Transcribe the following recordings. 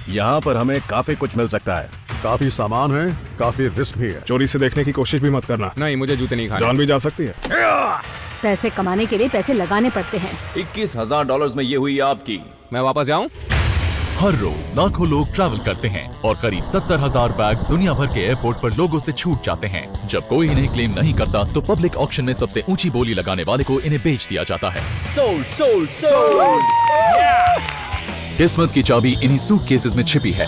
यहाँ पर हमें काफी कुछ मिल सकता है। काफी सामान है, काफी रिस्क भी है। चोरी से देखने की कोशिश भी मत करना। नहीं, मुझे जूते नहीं खाने। जान भी जा सकती है। पैसे कमाने के लिए पैसे लगाने पड़ते हैं। $21,000 में ये हुई आपकी। मैं वापस जाऊं? हर रोज लाखों लोग ट्रैवल करते हैं और करीब 70,000 बैग्स दुनिया भर के एयरपोर्ट पर लोगों से छूट जाते हैं। जब कोई इन्हें क्लेम नहीं करता तो पब्लिक ऑक्शन में सबसे ऊंची बोली लगाने वाले को इन्हें बेच दिया जाता है। Sold sold sold. किस्मत की चाबी इन्हीं सूटकेसेस में छिपी है,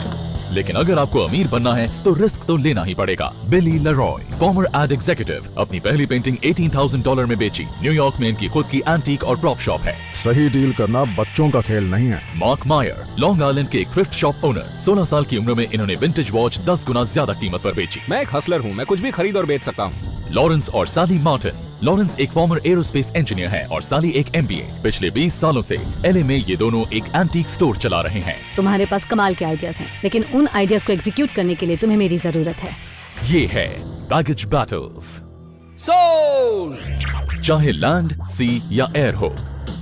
लेकिन अगर आपको अमीर बनना है तो रिस्क तो लेना ही पड़ेगा। बिली लेरॉय, फॉर्मर एड एग्जीक्यूटिव, अपनी पहली पेंटिंग $18,000 में बेची। न्यूयॉर्क में इनकी खुद की एंटीक और प्रॉप शॉप है। सही डील करना बच्चों का खेल नहीं है। मार्क मायर, लॉन्ग आइलैंड के एक थ्रिफ्ट शॉप ओनर, 16 साल की उम्र में इन्होंने विंटेज वॉच 10 गुना ज्यादा कीमत पर बेची। मैं एक हसलर हूँ, मैं कुछ भी खरीद और बेच सकता हूँ। लॉरेंस और साली मार्टिन, लॉरेंस एक फॉर्मर एरोस्पेस इंजीनियर है और साली एक MBA। पिछले 20 सालों से LA में ये दोनों एक एंटीक स्टोर चला रहे हैं। तुम्हारे पास कमाल के आइडियाज हैं, लेकिन उन आइडियाज को एग्जीक्यूट करने के लिए तुम्हें मेरी जरूरत है। ये है बैगेज बैटल्स। सोल्ड। चाहे लैंड, सी या एयर हो,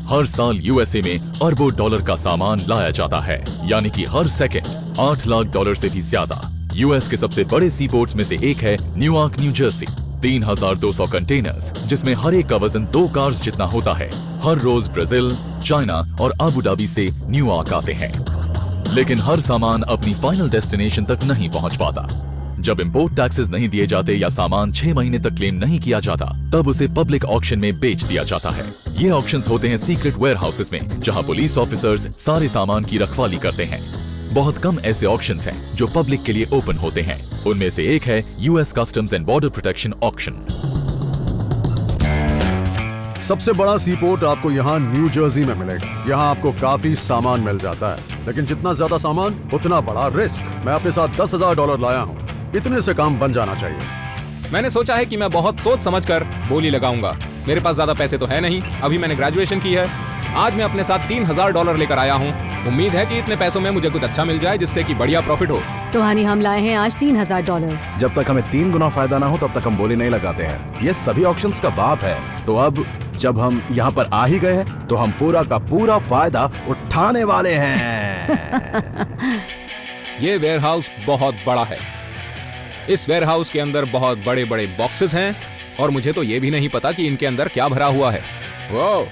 हर साल USA में अरबों डॉलर का सामान लाया जाता है, यानी कि हर सेकंड $8 लाख से भी ज्यादा। US के सबसे बड़े सी पोर्ट्स में से एक है न्यूयॉर्क, न्यू जर्सी। 3,200 कंटेनर्स, जिसमें हर एक का वजन 2 कार्स जितना होता है, हर रोज ब्राजील, चाइना और अबू धाबी से न्यूयॉर्क आते हैं। लेकिन हर सामान अपनी फाइनल डेस्टिनेशन तक नहीं पहुंच पाता। जब इंपोर्ट टैक्सेस नहीं दिए जाते या सामान 6 महीने तक क्लेम नहीं किया जाता, तब उसे पब्लिक ऑक्शन में बेच दिया जाता है। ये ऑक्शंस होते हैं सीक्रेट वेयरहाउसेस में, जहां पुलिस ऑफिसर्स सारे सामान की रखवाली करते हैं। बहुत कम ऐसे ऑक्शंस हैं जो पब्लिक के लिए ओपन होते हैं। उनमें से एक है US customs and border protection auction. सबसे बड़ा सी पोर्ट आपको यहाँ न्यू जर्सी में मिलेगा। यहाँ आपको काफी सामान मिल जाता है, लेकिन जितना ज्यादा सामान उतना बड़ा रिस्क। मैं अपने साथ $10,000 लाया हूँ, इतने से काम बन जाना चाहिए। मैंने सोचा है कि मैं बहुत सोच समझकर बोली लगाऊंगा। मेरे पास ज्यादा पैसे तो है नहीं, अभी मैंने ग्रेजुएशन की है। आज मैं अपने साथ $3,000 लेकर आया हूँ। उम्मीद है कि इतने पैसों में मुझे कुछ अच्छा मिल जाए, जिससे कि बढ़िया प्रॉफिट हो। टोहानी, हम लाए हैं आज $3,000। जब तक हमें 3 गुना फायदा ना हो तब तक हम बोली नहीं लगाते हैं। ये सभी ऑक्शंस का बाप है। तो अब जब हम यहाँ पर आ ही गए हैं तो हम पूरा का पूरा फायदा उठाने वाले हैं। ये वेयरहाउस बहुत बड़ा है। इस वेयरहाउस के अंदर बहुत बड़े बड़े बॉक्सेस हैं और मुझे तो ये भी नहीं पता कि इनके अंदर क्या भरा हुआ है। वो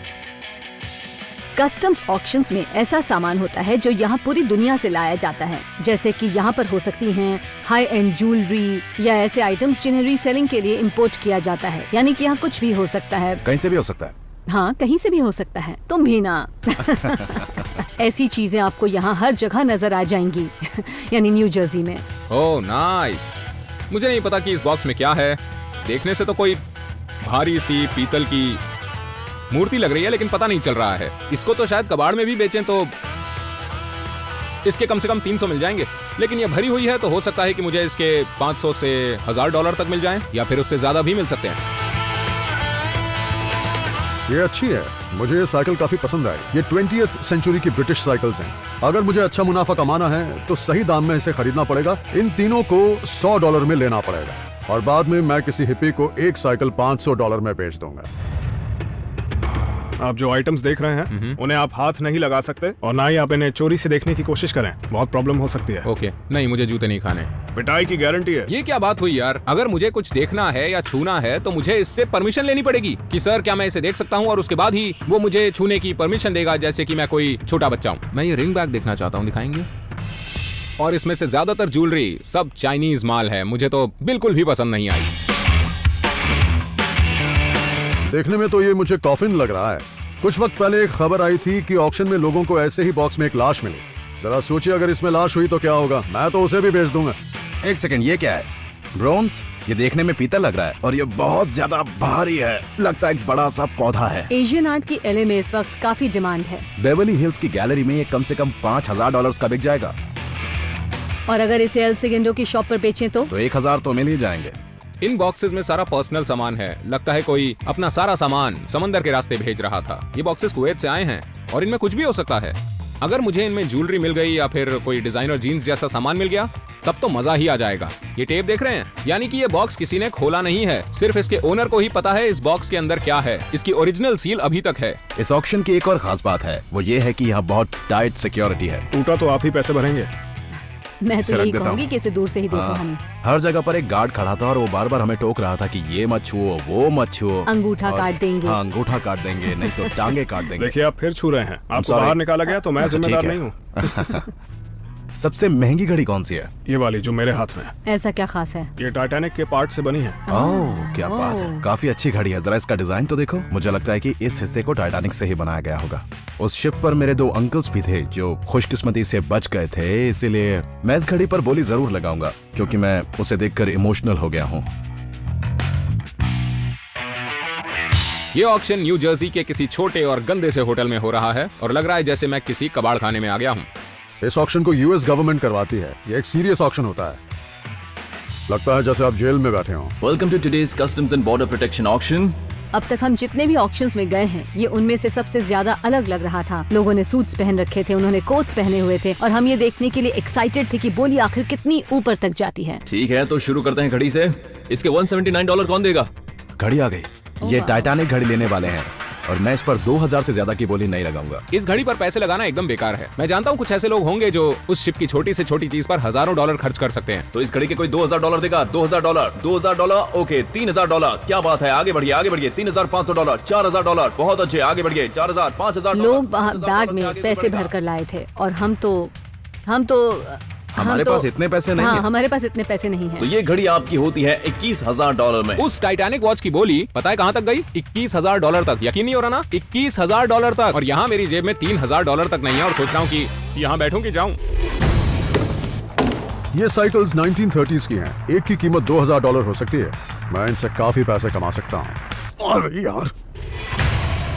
कस्टम्स ऑक्शंस में ऐसा सामान होता है जो यहाँ पूरी दुनिया से लाया जाता है, जैसे कि यहाँ पर हो सकती हैं हाई एंड ज्वेलरी या ऐसे आइटम्स जिन्हें रीसेलिंग के लिए इंपोर्ट किया जाता है। यानी कि यहाँ कुछ भी हो सकता है। कहीं से भी हो सकता है। हाँ, कहीं से भी हो सकता है। तुम भी ना। ऐसी चीजें आपको यहाँ हर जगह नजर आ जाएंगी। यानी न्यू जर्सी में। Oh nice. मुझे नहीं पता कि इस बॉक्स में क्या है। देखने से तो कोई भारी सी पीतल की मूर्ति लग रही है, लेकिन पता नहीं चल रहा है। इसको तो शायद कबाड़ में भी बेचें तो इसके कम से कम 300 मिल जाएंगे, लेकिन ये भरी हुई है तो हो सकता है कि मुझे इसके 500 से $1,000 तक मिल जाएं, या फिर उससे ज्यादा भी मिल सकते हैं। ये अच्छी है, मुझे ये साइकिल काफी पसंद आई। ये 20th सेंचुरी की ब्रिटिश साइकिल्स हैं। अगर मुझे अच्छा मुनाफा कमाना है तो सही दाम में इसे खरीदना पड़ेगा। इन तीनों को $100 में लेना पड़ेगा और बाद में मैं किसी हिप्पी को एक साइकिल $500 में बेच दूंगा। आप जो आइटम्स देख रहे हैं उन्हें आप हाथ नहीं लगा सकते और ना ही आप इन्हें चोरी से देखने की कोशिश करें, बहुत प्रॉब्लम हो सकती है। ओके, नहीं, मुझे जूते नहीं खाने। पिटाई की गारंटी है। ये क्या बात हुई यार? अगर मुझे कुछ देखना है या छूना है तो मुझे इससे परमिशन लेनी पड़ेगी कि सर क्या मैं इसे देख सकता हूँ, और उसके बाद ही वो मुझे छूने की परमिशन देगा, जैसे कि मैं कोई छोटा बच्चा हूँ। मैं ये रिंग बैग देखना चाहता हूँ, दिखाएंगे? और इसमें से ज्यादातर ज्वेलरी सब चाइनीज माल है, मुझे तो बिल्कुल भी पसंद नहीं आई। देखने में तो ये मुझे कॉफिन लग रहा है। कुछ वक्त पहले एक खबर आई थी कि ऑक्शन में लोगों को ऐसे ही बॉक्स में एक लाश मिली। जरा सोचिए अगर इसमें लाश हुई तो क्या होगा। मैं तो उसे भी बेच दूंगा। एक सेकंड, ये क्या है? ब्रोंज? ये देखने में पीतल लग रहा है और ये बहुत ज्यादा भारी है। लगता है एक बड़ा सा पौधा है। एशियन आर्ट की LA में इस वक्त काफी डिमांड है। बेवर्ली हिल्स की गैलरी में ये कम से कम $5,000 का बिक जाएगा। और अगर इसे एल सेगेंडो की शॉप पर बेचें तो 1,000 तो मिल ही जाएंगे। इन बॉक्सेस में सारा पर्सनल सामान है। लगता है कोई अपना सारा सामान समंदर के रास्ते भेज रहा था। ये बॉक्सेस कुवैत से आए हैं और इनमें कुछ भी हो सकता है। अगर मुझे इनमें ज्वेलरी मिल गई या फिर कोई डिजाइनर जीन्स जैसा सामान मिल गया तब तो मजा ही आ जाएगा। ये टेप देख रहे हैं? यानी कि ये बॉक्स किसी ने खोला नहीं है, सिर्फ इसके ओनर को ही पता है इस बॉक्स के अंदर क्या है। इसकी ओरिजिनल सील अभी तक है। इस ऑक्शन की एक और खास बात है, वो ये है कि यहाँ बहुत टाइट सिक्योरिटी है। टूटा तो आप ही पैसे भरेंगे। मैं इसे तो रख यही देता कहूंगी हूँ। कि इसे दूर से ही देखो हाँ। हमें। हर जगह पर एक गार्ड खड़ा था और वो बार बार हमें टोक रहा था कि ये मत छुओ, वो मत छुओ। अंगूठा और- काट देंगे। हाँ, अंगूठा काट देंगे, नहीं तो टांगे काट देंगे। देखिए आप फिर छू रहे हैं, आपको sorry. बाहर निकाला गया तो मैं अच्छा, ठीक जिम्मेदार है। नहीं हूँ। सबसे महंगी घड़ी कौन सी है? ये वाली जो मेरे हाथ में है, ऐसा क्या खास है? ये टाइटैनिक के पार्ट से बनी है। ओह, क्या बात है, काफी अच्छी घड़ी है। जरा इसका डिजाइन तो देखो। मुझे लगता है कि इस हिस्से को टाइटैनिक से ही बनाया गया होगा। उस शिप पर मेरे 2 अंकल्स भी थे जो खुशकिस्मती से बच गए थे, इसीलिए मैं इस घड़ी पर बोली जरूर लगाऊंगा क्योंकि मैं उसे देखकर इमोशनल हो गया हूँ। ये ऑक्शन न्यू जर्सी के किसी छोटे और गंदे से होटल में हो रहा है और लग रहा है जैसे मैं किसी कबाड़ खाने में आ गया हूँ। इस ऑक्शन को यूएस गवर्नमेंट करवाती है। ये एक सीरियस ऑक्शन होता है। लगता है जैसे आप जेल में बैठे हो। Welcome to today's customs and border protection auction. अब तक हम जितने भी ऑक्शंस में गए हैं, ये उनमें से सबसे ज्यादा अलग लग रहा था। लोगों ने सूट्स पहन रखे थे, उन्होंने कोट्स पहने हुए थे और हम ये देखने के लिए एक्साइटेड थे कि बोली आखिर कितनी ऊपर तक जाती है। ठीक है, तो शुरू करते हैं घड़ी से। इसके $179 कौन देगा? घड़ी आ गई। ये टाइटैनिक घड़ी लेने वाले हैं और मैं इस पर 2000 से ज्यादा की बोली नहीं लगाऊंगा। इस घड़ी पर पैसे लगाना एकदम बेकार है। मैं जानता हूँ कुछ ऐसे लोग होंगे जो उस शिप की छोटी से छोटी चीज पर हजारों डॉलर खर्च कर सकते हैं। तो इस घड़ी के कोई $2000 देगा? $2000, ओके, $3000। क्या बात है, आगे बढ़िए, आगे बढ़िए। $3500, $4000, बहुत अच्छे, आगे बढ़िए। 4000, $5000। लोग वहाँ बैग में पैसे भर कर लाए थे और हम तो हमारे पास इतने पैसे नहीं हाँ, हैं। हमारे पास इतने पैसे नहीं तो हैं। ये घड़ी आपकी होती है $21000 में। उस टाइटैनिक वॉच की बोली पता है कहाँ तक गई? $21000 तक। यकीन नहीं हो रहा ना? $21000 तक। और यहाँ मेरी जेब में $3000 तक नहीं है और सोच रहा हूँ कि यहाँ बैठूं कि जाऊं। ये साइकिल्स 1930s की हैं। एक की कीमत $2000 हो सकती है। मैं इनसे काफी पैसे कमा सकता हूँ। अरे यार,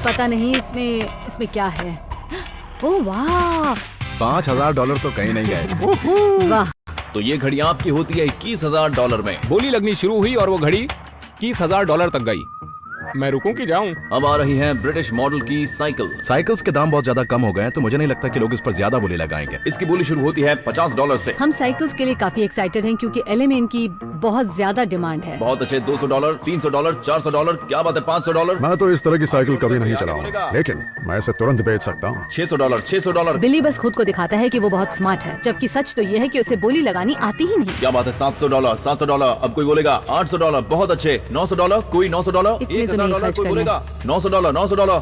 पता नहीं इसमें क्या है। ओह वाह, $5000 तो कहीं नहीं गए। वाह। तो ये घड़ी आपकी होती है $21000 में। बोली लगनी शुरू हुई और वो घड़ी $20000 तक गई। मैं रुकूं कि जाऊं? अब आ रही है ब्रिटिश मॉडल की साइकिल। साइकिल्स के दाम बहुत ज्यादा कम हो गए हैं तो मुझे नहीं लगता कि लोग इस पर ज्यादा बोली लगाएंगे। इसकी बोली शुरू होती है $50 से। हम साइकिल्स के लिए काफी एक्साइटेड हैं क्योंकि LA में इनकी बहुत ज्यादा डिमांड है। बहुत अच्छे, $200, $300, $400, क्या बात है, $500, मैं तो इस तरह की साइकिल कभी नहीं चलाऊंगा, लेकिन मैं इसे तुरंत बेच सकता हूँ। $600, $600, बिली बस खुद को दिखाता है कि वो बहुत स्मार्ट है, जबकि सच तो ये है कि उसे बोली लगानी आती ही नहीं। क्या बात है, $700, $700, अब कोई बोलेगा $800, बहुत अच्छे, $900, कोई $900, इतने तो नहीं $1000, खर्च कोई करने। बोलेगा $900, $900,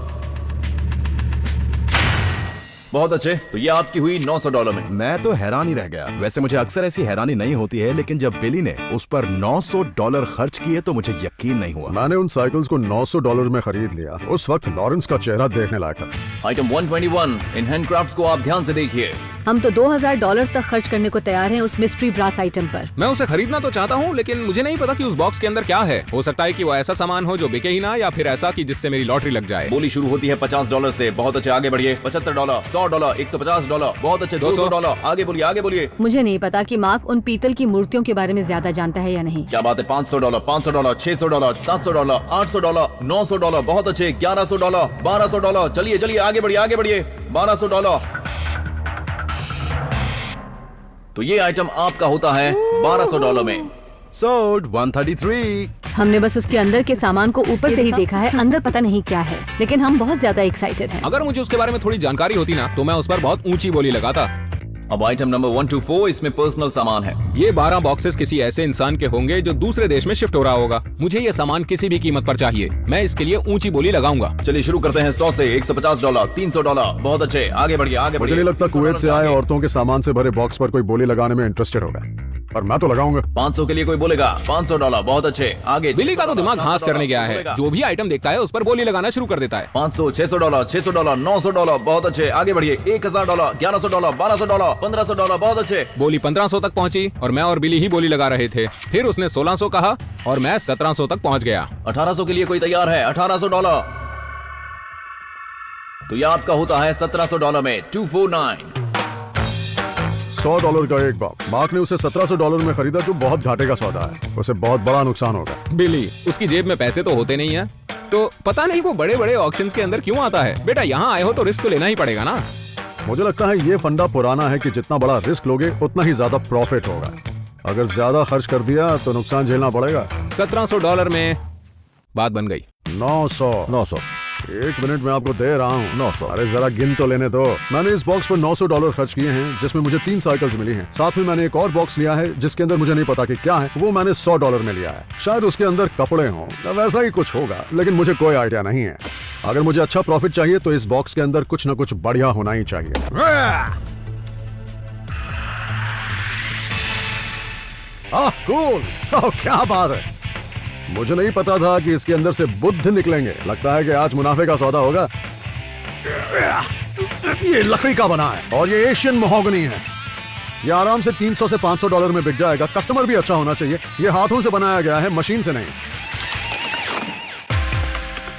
बहुत अच्छे। तो ये आपकी हुई $900 में। मैं तो हैरान ही रह गया। वैसे मुझे अक्सर ऐसी हैरानी नहीं होती है, लेकिन जब बिली ने उस पर $900 खर्च किए तो मुझे यकीन नहीं हुआ। मैंने उन साइकिल्स को $900 में खरीद लिया। उस वक्त लॉरेंस का चेहरा देखने लायक था। आइटम 121 इन हैंडक्राफ्ट्स को आप ध्यान से देखिए। हम तो $2000 तक खर्च करने को तैयार हैं उस मिस्ट्री ब्रास आइटम पर। मैं उसे खरीदना तो चाहता हूँ लेकिन मुझे नहीं पता कि उस बॉक्स के अंदर क्या है। हो सकता है कि वो ऐसा सामान हो जो बिके ही ना, या फिर ऐसा कि जिससे मेरी लॉटरी लग जाए। बोली शुरू होती है $50 से, बहुत अच्छे, आगे बढ़िए। $75, $100, $150, बहुत अच्छे, $200, आगे बोलिए, आगे बोलिए। मुझे नहीं पता कि मार्क उन पीतल की मूर्तियों के बारे में ज्यादा जानता है या नहीं। क्या बात है, $500, $500, $600, $700, $800, $900, बहुत अच्छे, $1100, $1200, चलिए चलिए आगे बढ़िए, आगे बढ़िए, $1200। तो ये आइटम आपका होता है $1200 में। सोल्ड 133। हमने बस उसके अंदर के सामान को ऊपर से ही देखा है, अंदर पता नहीं क्या है, लेकिन हम बहुत ज्यादा एक्साइटेड हैं। अगर मुझे उसके बारे में थोड़ी जानकारी होती ना तो मैं उस पर बहुत ऊंची बोली लगाता। अब आइटम नंबर 124, इसमें पर्सनल सामान है। ये 12 बॉक्सेस किसी ऐसे इंसान के होंगे जो दूसरे देश में शिफ्ट हो रहा होगा। मुझे ये सामान किसी भी कीमत पर चाहिए। मैं इसके लिए ऊंची बोली लगाऊंगा। चलिए शुरू करते हैं 100 से। $150, $300, बहुत अच्छे, आगे बढ़िए, आगे मुझे बढ़िए। नहीं लगता कुवैत से आए औरतों के सामान से भरे बॉक्स पर कोई बोली लगाने में इंटरेस्टेड होगा, पर मैं तो लगाऊंगा। 500 के लिए कोई बोलेगा, $500, बहुत अच्छे, आगे। बिली का तो दिमाग घास चढ़ने गया है। जो भी आइटम देखता है उस पर बोली लगाना शुरू कर देता है। 500, $600, $600, $900, बहुत अच्छे, आगे बढ़िए। $1000, $1100, $1200, $1500, बहुत अच्छे। बोली 1500 तक पहुंची और मैं और बिली ही बोली लगा रहे थे। फिर उसने 1600 कहा और मैं 1700 तक पहुंच गया। 1800 के लिए कोई तैयार है? $1800। तो ये आपका होता है $1700 में। 249। $100 का एक बॉक्स। मार्क ने उसे $1700 में खरीदा, जो बहुत घाटे का सौदा है। उसे बहुत बड़ा नुकसान होगा। बिली, उसकी जेब में पैसे तो होते नहीं है, तो पता नहीं वो बड़े बड़े ऑक्शंस के अंदर क्यों आता है। बेटा यहाँ आए हो तो रिस्क तो लेना ही पड़ेगा ना। मुझे लगता है ये फंडा पुराना है कि जितना बड़ा रिस्क लोगे उतना ही ज्यादा प्रॉफिट होगा। अगर ज्यादा खर्च कर दिया तो नुकसान झेलना पड़ेगा। $1700 में बात बन गई। 900। 1 मिनट में आपको दे रहा हूँ। 900। अरे जरा गिन तो लेने दो। मैंने इस बॉक्स पर $900 खर्च किए हैं, जिसमें मुझे 3 साइकिल्स मिली हैं। साथ में मैंने एक और बॉक्स लिया है जिसके अंदर मुझे नहीं पता कि क्या है, वो मैंने $100 में लिया है। शायद उसके अंदर कपड़े हों या वैसा ही कुछ होगा, लेकिन मुझे कोई आइडिया नहीं है। अगर मुझे अच्छा प्रॉफिट चाहिए तो इस बॉक्स के अंदर कुछ ना कुछ बढ़िया होना ही चाहिए। कूल। क्या बात है, मुझे नहीं पता था कि इसके अंदर से बुद्ध निकलेंगे। लगता है कि आज मुनाफे का सौदा होगा। ये लकड़ी का बना है और ये एशियन महोगनी है। ये आराम से $300 से $500 में बिक जाएगा। कस्टमर भी अच्छा होना चाहिए। ये हाथों से बनाया गया है, मशीन से नहीं।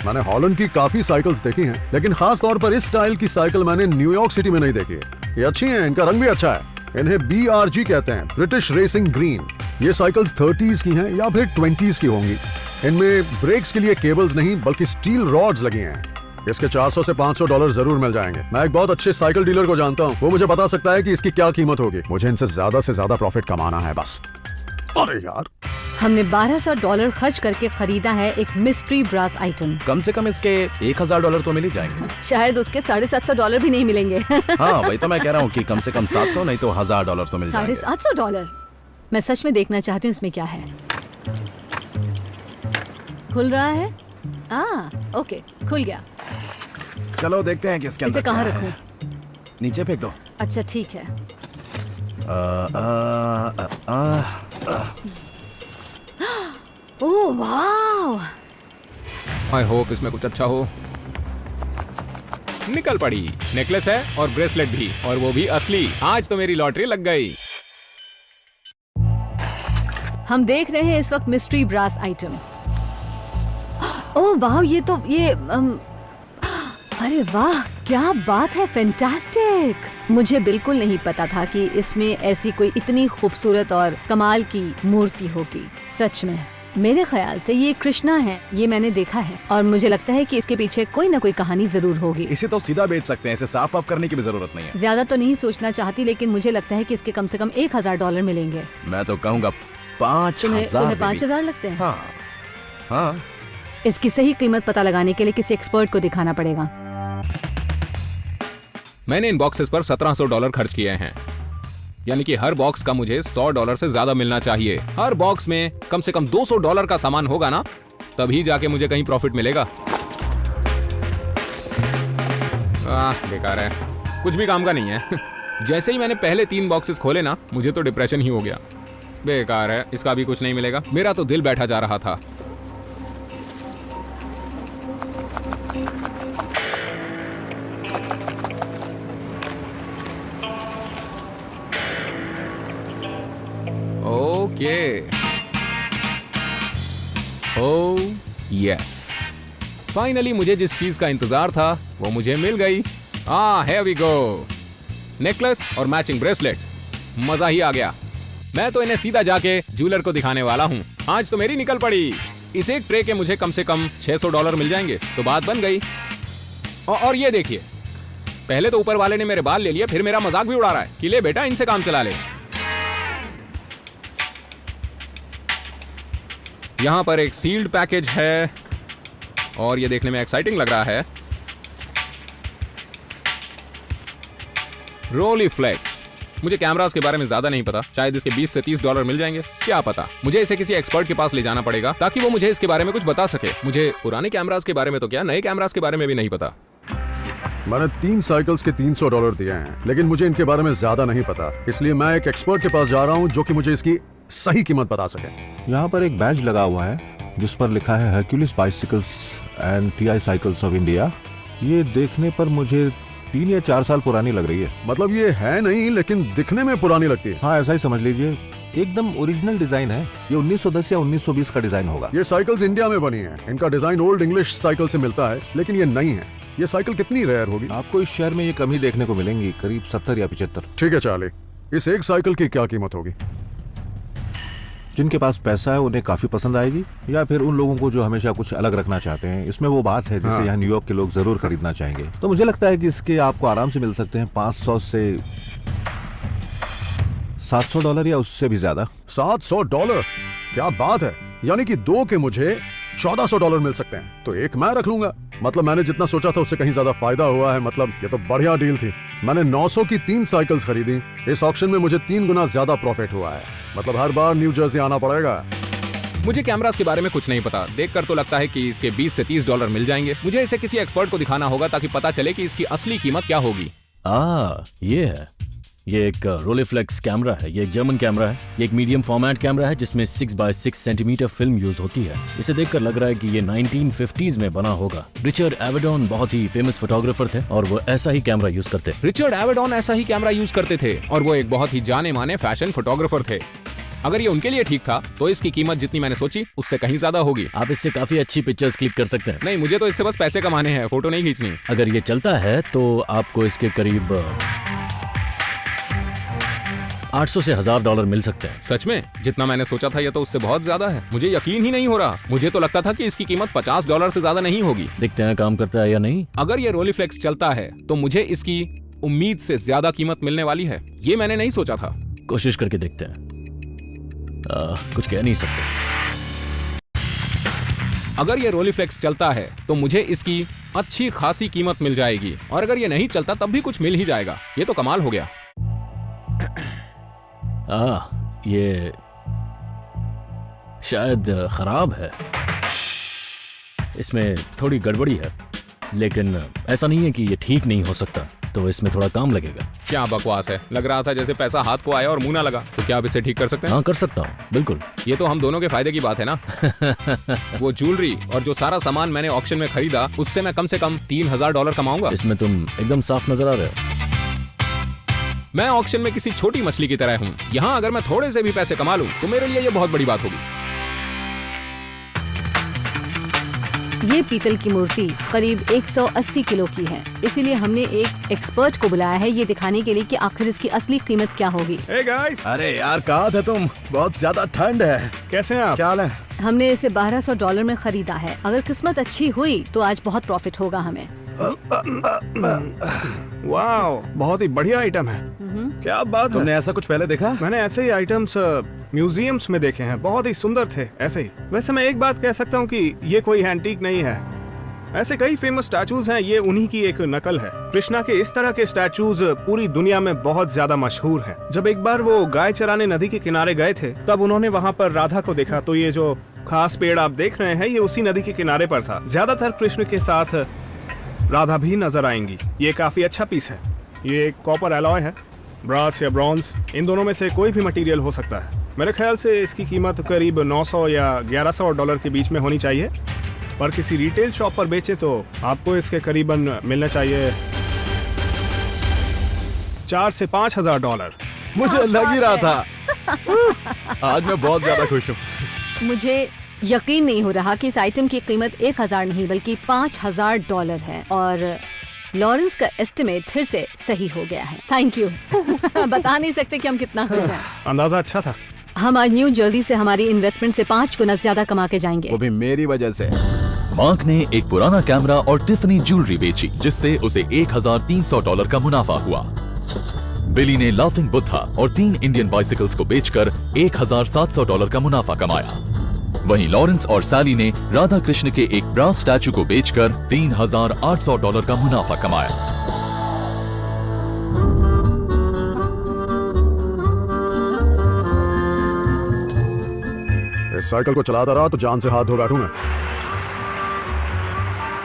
मैंने हॉलैंड की काफी साइकिल्स देखी हैं, लेकिन खास तौर पर इस स्टाइल की साइकिल मैंने न्यूयॉर्क सिटी में नहीं देखी है। ये अच्छी हैं, इनका रंग भी अच्छा है। इन्हें BRG कहते हैं, ब्रिटिश रेसिंग ग्रीन। ये साइकिल्स 30s की हैं या फिर 20s की होंगी। इनमें ब्रेक्स के लिए केबल्स नहीं बल्कि स्टील रॉड्स लगी हैं। इसके $400 से $500 जरूर मिल जाएंगे। मैं एक बहुत अच्छे साइकिल डीलर को जानता हूँ, वो मुझे बता सकता है कि इसकी क्या कीमत होगी। मुझे इनसे ज्यादा प्रॉफिट कमाना है बस। अरे यार, हमने $1200 खर्च करके खरीदा है एक मिस्ट्री ब्रास आइटम। कम से कम इसके $1000 तो मिल ही जाएंगे। शायद उसके $750 भी नहीं मिलेंगे। हाँ वही तो मैं कह रहा हूँ कि कम से कम 700 नहीं तो $1000 तो मिल जाएंगे। $750। मैं सच में देखना चाहती हूँ इसमें क्या है। खुल रहा है? ओके, खुल गया। चलो देखते हैं कि इसके अंदर इसे कहाँ क्या है। रखूं? नीचे फेंक दो। अच्छा ठीक है। ओह वाव! आई होप इसमें कुछ अच्छा हो। निकल पड़ी। नेकलेस है और ब्रेसलेट भी, और वो भी असली। आज तो मेरी लॉटरी लग गई। हम देख रहे हैं इस वक्त मिस्ट्री ब्रास आइटम। ओह वाह, ये अरे वाह, क्या बात है, फैंटास्टिक। मुझे बिल्कुल नहीं पता था कि इसमें ऐसी कोई इतनी खूबसूरत और कमाल की मूर्ति होगी। सच में मेरे ख्याल से ये कृष्णा है, ये मैंने देखा है, और मुझे लगता है कि इसके पीछे कोई ना कोई कहानी जरूर होगी। इसे तो सीधा बेच सकते हैं, इसे साफ वाफ करने की भी जरूरत नहीं है। ज्यादा तो नहीं सोचना चाहती, लेकिन मुझे लगता है कि इसके कम से कम $1000 मिलेंगे। मैं तो कहूँगा 5000। तुम्हें 5000 लगते हैं? हाँ हाँ। इसकी सही कीमत पता लगाने के लिए किसी एक्सपर्ट को दिखाना पड़ेगा। मैंने इन बॉक्सेस पर $1700 खर्च किए हैं, यानी कि हर बॉक्स का मुझे $100 से ज्यादा मिलना चाहिए। हर बॉक्स में कम से कम $200 का सामान होगा ना, तभी जाके मुझे कहीं प्रॉफिट मिलेगा। बेकार है, कुछ भी काम का नहीं है। जैसे ही मैंने पहले 3 बॉक्सेस खोले ना, मुझे तो डिप्रेशन ही हो गया। बेकार है, इसका भी कुछ नहीं मिलेगा। मेरा तो दिल बैठा जा रहा था। ओके, ओह यस, फाइनली मुझे जिस चीज का इंतजार था वो मुझे मिल गई। Here we go. नेकलेस और मैचिंग ब्रेसलेट, मजा ही आ गया। मैं तो इन्हें सीधा जाके ज्वेलर को दिखाने वाला हूँ। आज तो मेरी निकल पड़ी। इस एक ट्रे के मुझे कम से कम $600 मिल जाएंगे, तो बात बन गई। और ये देखिए, पहले तो ऊपर वाले ने मेरे बाल ले लिए, फिर मेरा मजाक भी उड़ा रहा है कि ले बेटा, इनसे काम चला ले। यहाँ पर एक सील्ड पैकेज है और ये देखने में एक्साइटिंग लग रहा है। रोली फ्लेक्स। मुझे कैमरास के बारे में ज्यादा नहीं पता, शायद इसके $20 से $30 मिल जाएंगे, क्या पता। मुझे इसे किसी एक्सपर्ट के पास ले जाना पड़ेगा ताकि वो मुझे इसके बारे में कुछ बता सके। मुझे पुराने कैमरास के बारे में तो क्या, नए कैमरास के बारे में भी नहीं पता। मैंने 3 साइकिल्स के $300 दिए हैं, लेकिन मुझे इनके बारे में ज्यादा नहीं पता, इसलिए मैं एक एक्सपर्ट के पास जा रहा हूँ जो कि मुझे इसकी सही कीमत बता सके। यहाँ पर एक बैज लगा हुआ है जिस पर लिखा है Hercules bicycles and TI cycles of India. ये देखने पर मुझे 3 या 4 साल पुरानी लग रही है। मतलब ये है नहीं, लेकिन दिखने में पुरानी लगती है। हाँ, ऐसा ही समझ लीजिए। एकदम ओरिजिनल डिजाइन है। ये 1910 या 1920 का डिजाइन होगा। ये साइकिल्स इंडिया में बनी हैं। इनका डिजाइन ओल्ड इंग्लिश साइकिल से मिलता है, लेकिन ये नई है। ये साइकिल कितनी रेयर होगी? आपको इस शहर में ये कम ही देखने को मिलेंगी, करीब 70 या 75। ठीक है चार्ली, इस एक साइकिल की क्या कीमत होगी? जिनके पास पैसा है उन्हें काफी पसंद आएगी, या फिर उन लोगों को जो हमेशा कुछ अलग रखना चाहते हैं। इसमें वो बात है जिसे यहाँ न्यूयॉर्क के लोग जरूर खरीदना चाहेंगे। तो मुझे लगता है कि इसके आपको आराम से मिल सकते हैं $500 से $700 या उससे भी ज्यादा। $700? क्या बात है, यानी कि 2 के मुझे $1400 मिल सकते हैं। तो एक मैं रख लूंगा। मतलब मैंने जितना सोचा था उससे कहीं ज्यादा फायदा हुआ है। मतलब ये तो बढ़िया डील थी। मैंने 900 की 3 साइकिल्स खरीदी। इस ऑक्शन में मुझे 3 गुना ज्यादा प्रॉफिट हुआ है। मतलब हर बार न्यू जर्सी आना पड़ेगा। मुझे कैमरास के बारे में कुछ नहीं पता। देखकर तो लगता है कि इसके 20 से 30 डॉलर मिल जाएंगे। मुझे इसे किसी एक्सपर्ट को दिखाना होगा ताकि पता चले कि इसकी असली कीमत क्या होगी। ये है, ये एक रोलेफ्लेक्स कैमरा है। ये एक जर्मन कैमरा है। ये एक मीडियम फॉर्मेट कैमरा है जिसमें 6x6 सेंटीमीटर फिल्म यूज होती है। इसे देखकर लग रहा है कि ये 1950s में बना होगा। रिचर्ड एवेडॉन बहुत ही फेमस फोटोग्राफर थे और वो ऐसा ही कैमरा यूज करते। रिचर्ड एवेडॉन ऐसा ही कैमरा यूज करते थे और वो एक बहुत ही जाने माने फैशन फोटोग्राफर थे। अगर ये उनके लिए ठीक था तो इसकी कीमत जितनी मैंने सोची उससे कहीं ज्यादा होगी। आप इससे काफी अच्छी पिक्चर्स क्लिक कर सकते हैं। नहीं, मुझे तो इससे बस पैसे कमाने हैं, फोटो नहीं खींचनी। अगर ये चलता है तो आपको इसके करीब 800 से 1000 डॉलर मिल सकते हैं। सच में? जितना मैंने सोचा था ये तो उससे बहुत ज्यादा है। मुझे यकीन ही नहीं हो रहा। मुझे तो लगता था कि इसकी कीमत 50 डॉलर से ज्यादा नहीं होगी। देखते हैं काम करता है या नहीं। अगर ये रोलीफ्लेक्स चलता है तो मुझे इसकी उम्मीद से ज्यादा कीमत मिलने वाली है। ये मैंने नहीं सोचा था। कोशिश करके देखते हैं। कुछ कह नहीं सकते। अगर ये रोलीफ्लेक्स चलता है तो मुझे इसकी अच्छी खासी कीमत मिल जाएगी और अगर ये नहीं चलता तब भी कुछ मिल ही जाएगा। ये तो कमाल हो गया। ये शायद खराब है। इसमें थोड़ी गड़बड़ी है, लेकिन ऐसा नहीं है कि ये ठीक नहीं हो सकता। तो इसमें थोड़ा काम लगेगा। क्या बकवास है। लग रहा था जैसे पैसा हाथ को आया और मुंह ना लगा। तो क्या आप इसे ठीक कर सकते हैं? हाँ, कर सकता हूँ, बिल्कुल। ये तो हम दोनों के फायदे की बात है ना। वो ज्वेलरी और जो सारा सामान मैंने ऑक्शन में खरीदा उससे मैं कम से कम 3000 डॉलर कमाऊंगा। इसमें तुम एकदम साफ नजर आ रहे हो। मैं ऑक्शन में किसी छोटी मछली की तरह हूँ। यहाँ अगर मैं थोड़े से भी पैसे कमा लूँ तो मेरे लिए ये बहुत बड़ी बात होगी। ये पीतल की मूर्ति करीब 180 किलो की है, इसीलिए हमने एक एक्सपर्ट को बुलाया है ये दिखाने के लिए कि आखिर इसकी असली कीमत क्या होगी। Hey guys! अरे यार, कहाँ थे तुम? बहुत ज्यादा ठंड है। कैसे हैं आप? क्या हाल है? हमने इसे 1200 डॉलर में खरीदा है। अगर किस्मत अच्छी हुई तो आज बहुत प्रॉफिट होगा हमें। वाओ, बहुत ही बढ़िया आइटम है। क्या बात है। तुमने ऐसा कुछ पहले देखा? मैंने ऐसे ही आइटम्स म्यूजियम्स में देखे हैं, बहुत ही सुंदर थे ऐसे ही। वैसे मैं एक बात कह सकता हूँ कि ये कोई एंटीक नहीं है। ऐसे कई फेमस स्टैचूज हैं, ये उन्हीं की एक नकल है। कृष्णा के इस तरह के स्टैचूज पूरी दुनिया में बहुत ज्यादा मशहूर हैं। जब एक बार वो गाय चराने नदी के किनारे गए थे तब उन्होंने वहाँ पर राधा को देखा। तो ये जो खास पेड़ आप देख रहे हैं ये उसी नदी के किनारे पर था। ज्यादातर कृष्ण के साथ राधा भी नजर आएंगी। ये काफी अच्छा पीस है। ये एक कॉपर एलॉय है, ब्रास या ब्रॉन्ज, इन दोनों में से कोई भी मटेरियल हो सकता है। मेरे ख्याल से इसकी कीमत करीब 900 या 1100 डॉलर के बीच में होनी चाहिए, पर किसी रिटेल शॉप पर बेचे तो आपको इसके करीबन मिलने चाहिए 4 से 5000 डॉलर। मुझे लग ही रहा था। आज मैं बहुत ज्यादा खुश हूँ। मुझे यकीन नहीं हो रहा कि इस आइटम की कीमत 1000 नहीं बल्कि 5000 डॉलर है और लॉरेंस का एस्टिमेट फिर से सही हो गया है। Thank you. बता नहीं सकते कि हम कितना खुश हैं। अंदाजा अच्छा था। हम आज न्यू जर्सी से हमारी इन्वेस्टमेंट से 5 गुना ज्यादा कमा के जाएंगे। वो भी मेरी वजह से। मार्क ने एक पुराना कैमरा और टिफनी ज्वेलरी बेची जिससे उसे 1300 डॉलर का मुनाफा हुआ। बिली ने लाफिंग बुद्धा और 3 इंडियन बाइसिकल्स को बेचकर 1700 डॉलर का मुनाफा कमाया। वहीं लॉरेंस और सैली ने राधा कृष्ण के एक ब्रास स्टैचू को बेचकर 3800 डॉलर का मुनाफा कमाया। इस साइकिल को चलाता रहा तो जान से हाथ धो बैठूंगा।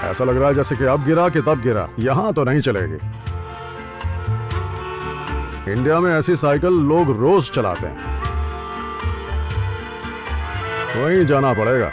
ऐसा लग रहा है जैसे कि अब गिरा कि तब गिरा। यहां तो नहीं चलेगी। इंडिया में ऐसी साइकिल लोग रोज चलाते हैं। वहीं जाना पड़ेगा।